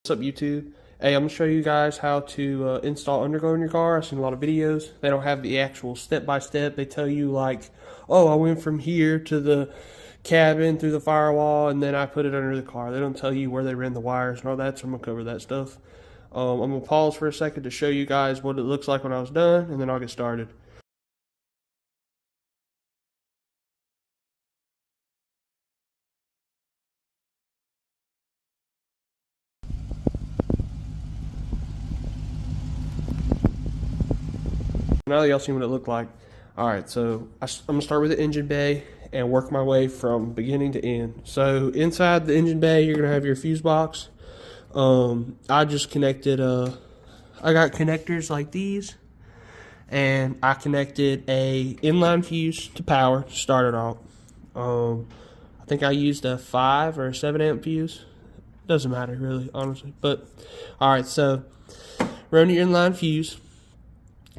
What's up, YouTube? Hey, I'm gonna show you guys how to install underglow in your car. I've seen a lot of videos. They don't have the actual step-by-step. They tell you like, oh, I went from here to the cabin through the firewall and then I put it under the car. They don't tell you where they ran the wires and all that, so I'm gonna cover that stuff. I'm gonna pause for a second to show you guys what it looks like when I was done, and then I'll get started. Now that y'all seen what it looked like, alright, so I'm going to start with the engine bay and work my way from beginning to end. So inside the engine bay, you're going to have your fuse box. I just connected, I got connectors like these, and I connected a inline fuse to power to start it off. I think I used a 5 or a 7 amp fuse. Doesn't matter really, honestly. But, alright, so run your inline fuse.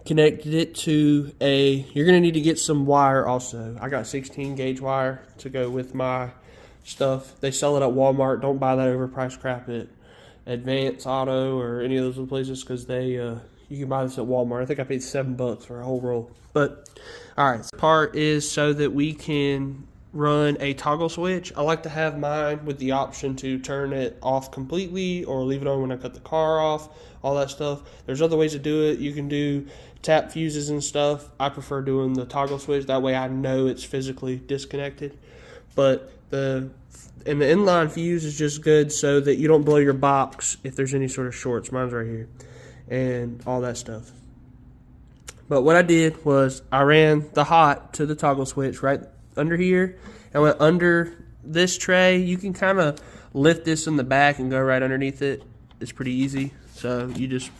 Connected it to you're going to need to get some wire also. I got 16 gauge wire to go with my stuff. They sell it at Walmart. Don't buy that overpriced crap at Advance Auto or any of those other places, because they you can buy this at Walmart. I think I paid $7 for a whole roll. But alright, this part is so that we can run a toggle switch. I like to have mine with the option to turn it off completely or leave it on when I cut the car off, all that stuff. There's other ways to do it. You can do tap fuses and stuff. I prefer doing the toggle switch. That way I know it's physically disconnected. But the inline fuse is just good so that you don't blow your box if there's any sort of shorts. Mine's right here. And all that stuff. But what I did was I ran the hot to the toggle switch right under here. I went under this tray. You can kind of lift this in the back and go right underneath it. It's pretty easy. So you just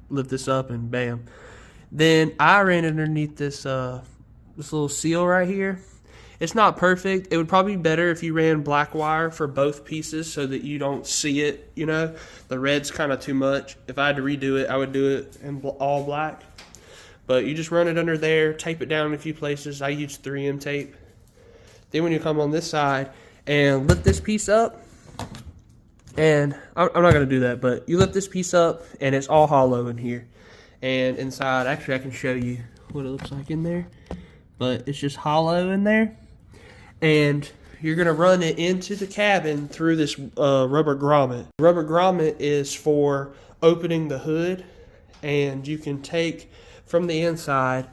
lift this up and bam. Then I ran underneath this this little seal right here. It's not perfect. It would probably be better if you ran black wire for both pieces so that you don't see it, you know. The red's kind of too much. If I had to redo it, I would do it in all black. But you just run it under there, tape it down in a few places. I use 3M tape. Then when you come on this side and lift this piece up, and I'm not going to do that, but you lift this piece up and it's all hollow in here. And inside, actually I can show you what it looks like in there. But it's just hollow in there. And you're going to run it into the cabin through this rubber grommet. Rubber grommet is for opening the hood, and you can take from the inside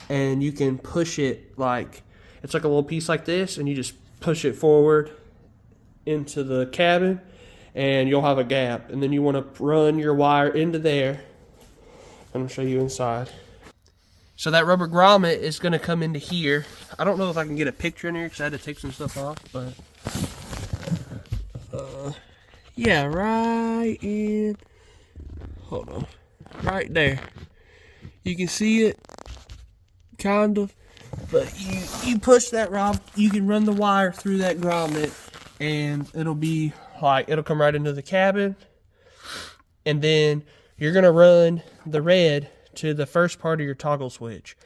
and you can push it like, it's like a little piece like this, and you just push it forward into the cabin and you'll have a gap. And then you want to run your wire into there. I'm going to show you inside. So that rubber grommet is going to come into here. I don't know if I can get a picture in here because I had to take some stuff off, but yeah, right in, hold on, right there. You can see it, kind of, but you push that rod, you can run the wire through that grommet, and it'll be like, it'll come right into the cabin, and then you're going to run the red to the first part of your toggle switch.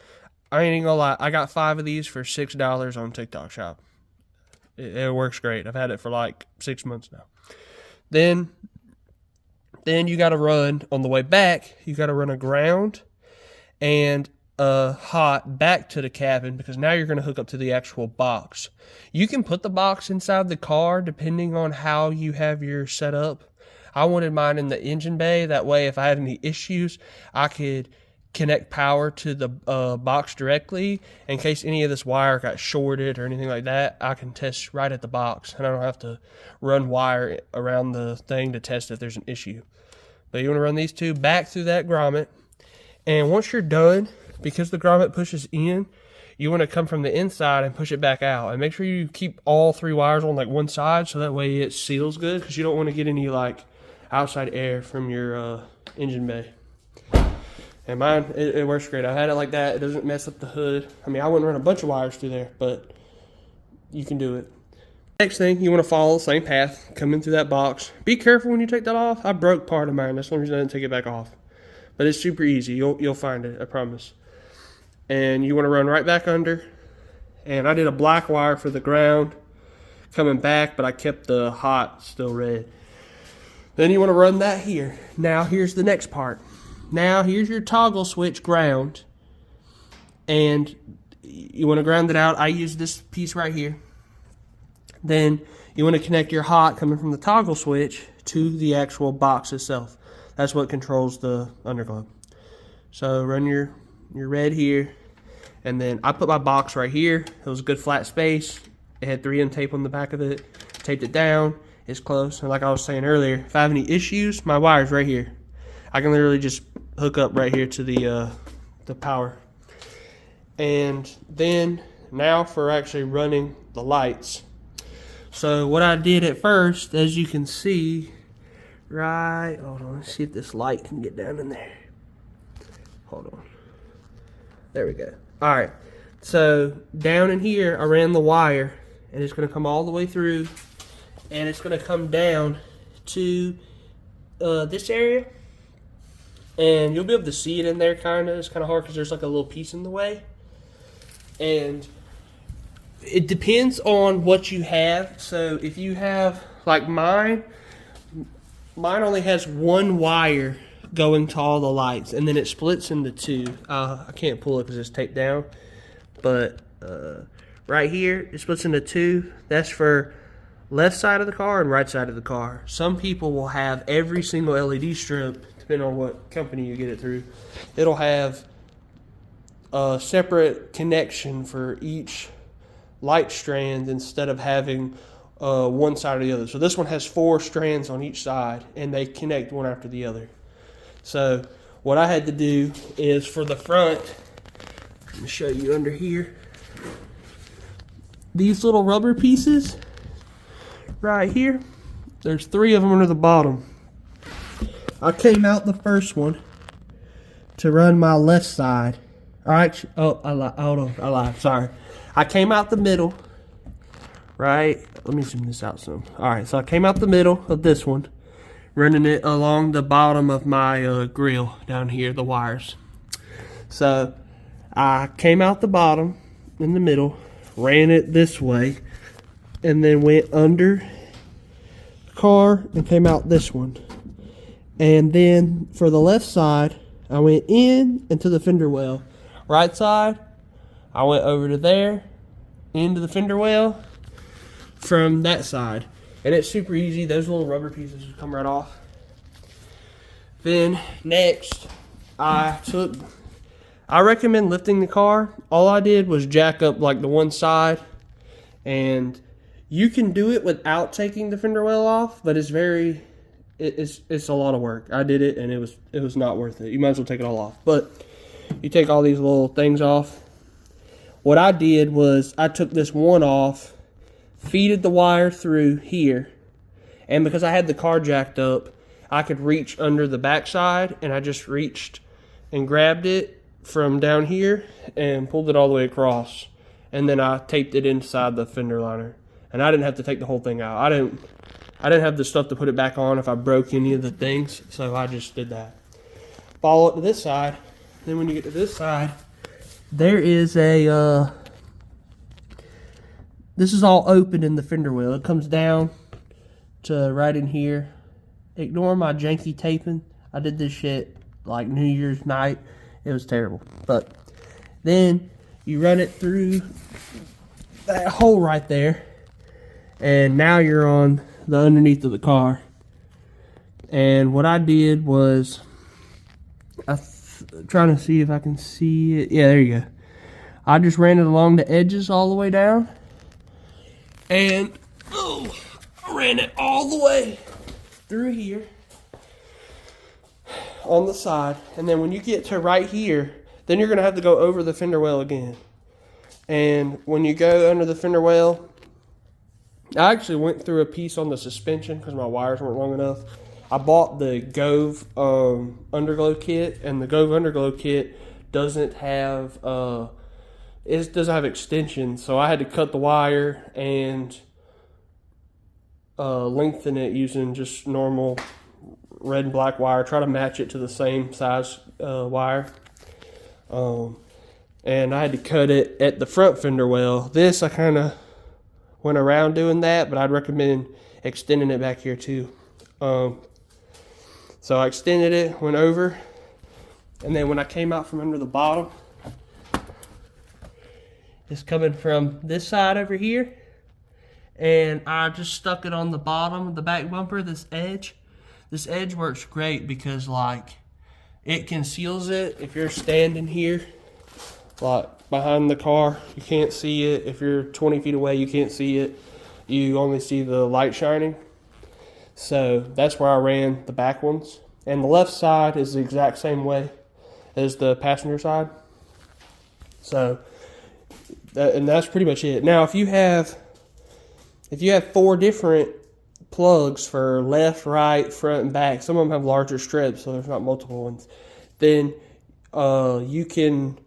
I ain't gonna lie, I got 5 of these for $6 on TikTok Shop. It works great. I've had it for like 6 months now. Then you gotta run, on the way back, you gotta run a ground and a hot back to the cabin, because now you're gonna hook up to the actual box. You can put the box inside the car depending on how you have your setup. I wanted mine in the engine bay. That way, if I had any issues, I could connect power to the box directly. In case any of this wire got shorted or anything like that, I can test right at the box, and I don't have to run wire around the thing to test if there's an issue. But you want to run these two back through that grommet, and once you're done, because the grommet pushes in, you want to come from the inside and push it back out, and make sure you keep all 3 wires on like one side, so that way it seals good, because you don't want to get any like outside air from your engine bay. And mine, it works great. I had it like that. It doesn't mess up the hood. I mean, I wouldn't run a bunch of wires through there, but you can do it. Next thing, you want to follow the same path, come in through that box. Be careful when you take that off. I broke part of mine. That's the only reason I didn't take it back off. But it's super easy. You'll find it, I promise. And you want to run right back under. And I did a black wire for the ground coming back, but I kept the hot still red. Then you want to run that here. Now here's the next part. Now here's your toggle switch ground. And you want to ground it out. I use this piece right here. Then you want to connect your hot coming from the toggle switch to the actual box itself. That's what controls the underglow. So run your red here. And then I put my box right here. It was a good flat space. It had 3M tape on the back of it. Taped it down. It's close. And like I was saying earlier, if I have any issues, my wire's right here. I can literally just hook up right here to the power. And then now for actually running the lights. So what I did at first, as you can see, right, hold on, let's see if this light can get down in there. Hold on. There we go. All right. So down in here, I ran the wire, and it's going to come all the way through, and it's going to come down to this area. And you'll be able to see it in there kind of. It's kind of hard because there's like a little piece in the way. And it depends on what you have. So if you have, like mine only has one wire going to all the lights, and then it splits into two. I can't pull it because it's taped down, but right here it splits into two. That's for left side of the car and right side of the car. Some people will have every single LED strip, depending on what company you get it through. It'll have a separate connection for each light strand instead of having one side or the other. So this one has 4 strands on each side, and they connect one after the other. So what I had to do is for the front, let me show you under here, these little rubber pieces right here, there's 3 of them under the bottom. I came out the first one to run my left side. Alright, oh, I lied, sorry. I came out the middle, right? Let me zoom this out some. Alright, so I came out the middle of this one, running it along the bottom of my grill down here, the wires. So I came out the bottom in the middle, ran it this way, and then went under the car and came out this one. And then for the left side, I went in into the fender well. Right side, I went over to there, into the fender well from that side. And it's super easy. Those little rubber pieces just come right off. Then next, I recommend lifting the car. All I did was jack up like the one side, and you can do it without taking the fender well off, but it's a lot of work. I did it and it was not worth it. You might as well take it all off. But you take all these little things off. What I did was I took this one off, feeded the wire through here, and because I had the car jacked up, I could reach under the backside, and I just reached and grabbed it from down here and pulled it all the way across, and then I taped it inside the fender liner, and I didn't have to take the whole thing out. I didn't have the stuff to put it back on if I broke any of the things, so I just did that. Follow up to this side. Then when you get to this side, there is a this is all open in the fender well. It comes down to right in here. Ignore my janky taping. I did this shit like New Year's night. It was terrible. But then you run it through that hole right there, and now you're on the underneath of the car. And what I did was, trying to see if I can see it. Yeah, there you go. I just ran it along the edges all the way down, and I ran it all the way through here on the side. And then when you get to right here, then you're gonna have to go over the fender well again. And when you go under the fender well, I actually went through a piece on the suspension because my wires weren't long enough. I bought the Govee Underglow kit, and the Govee Underglow kit doesn't have extensions, so I had to cut the wire and lengthen it using just normal red and black wire. Try to match it to the same size wire. And I had to cut it at the front fender well. This, I kind of went around doing that, but I'd recommend extending it back here too. So I extended it, went over, and then when I came out from under the bottom, it's coming from this side over here, and I just stuck it on the bottom of the back bumper, this edge. This edge works great because like it conceals it. If you're standing here, like behind the car, you can't see it. If you're 20 feet away, you can't see it. You only see the light shining. So that's where I ran the back ones. And the left side is the exact same way as the passenger side. So, and that's pretty much it. Now, if you have 4 different plugs for left, right, front, and back, some of them have larger strips, so there's not multiple ones, then you can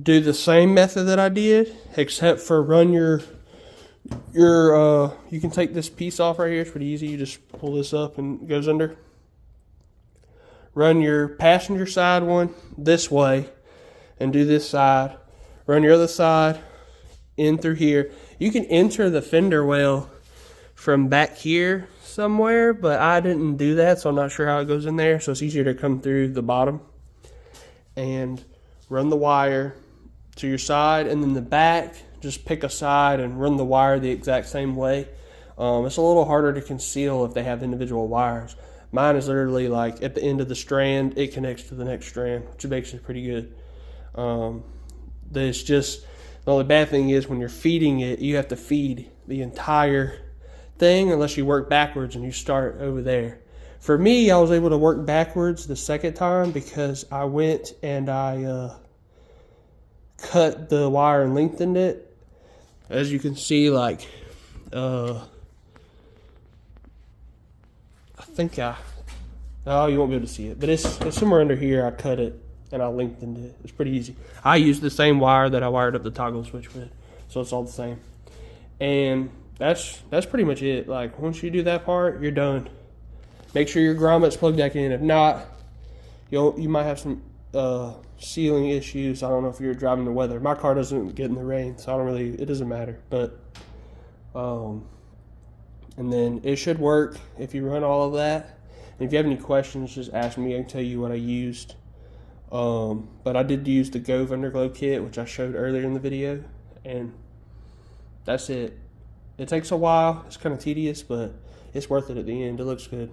do the same method that I did, except for run your you can take this piece off right here. It's pretty easy. You just pull this up and it goes under. Run your passenger side one this way and do this side. Run your other side in through here. You can enter the fender well from back here somewhere, but I didn't do that, so I'm not sure how it goes in there. So it's easier to come through the bottom and run the wire to your side, and then the back, just pick a side and run the wire the exact same way. It's a little harder to conceal if they have individual wires. Mine is literally like at the end of the strand, it connects to the next strand, which makes it pretty good. There's just, the only bad thing is when you're feeding it, you have to feed the entire thing unless you work backwards and you start over there. For me, I was able to work backwards the second time because I went and I cut the wire and lengthened it. As you can see, like, I think you won't be able to see it, but it's somewhere under here. I cut it and I lengthened it. It's pretty easy. I used the same wire that I wired up the toggle switch with, so it's all the same. And that's pretty much it. Like, once you do that part, you're done. Make sure your grommets plug back in. If not, you might have some sealing issues. I don't know if you're driving the weather. My car doesn't get in the rain, so it doesn't matter. But and then it should work if you run all of that. And if you have any questions, just ask me. I can tell you what I used. But I did use the Govee Underglow kit, which I showed earlier in the video, and that's it. It takes a while. It's kind of tedious, but it's worth it at the end. It looks good.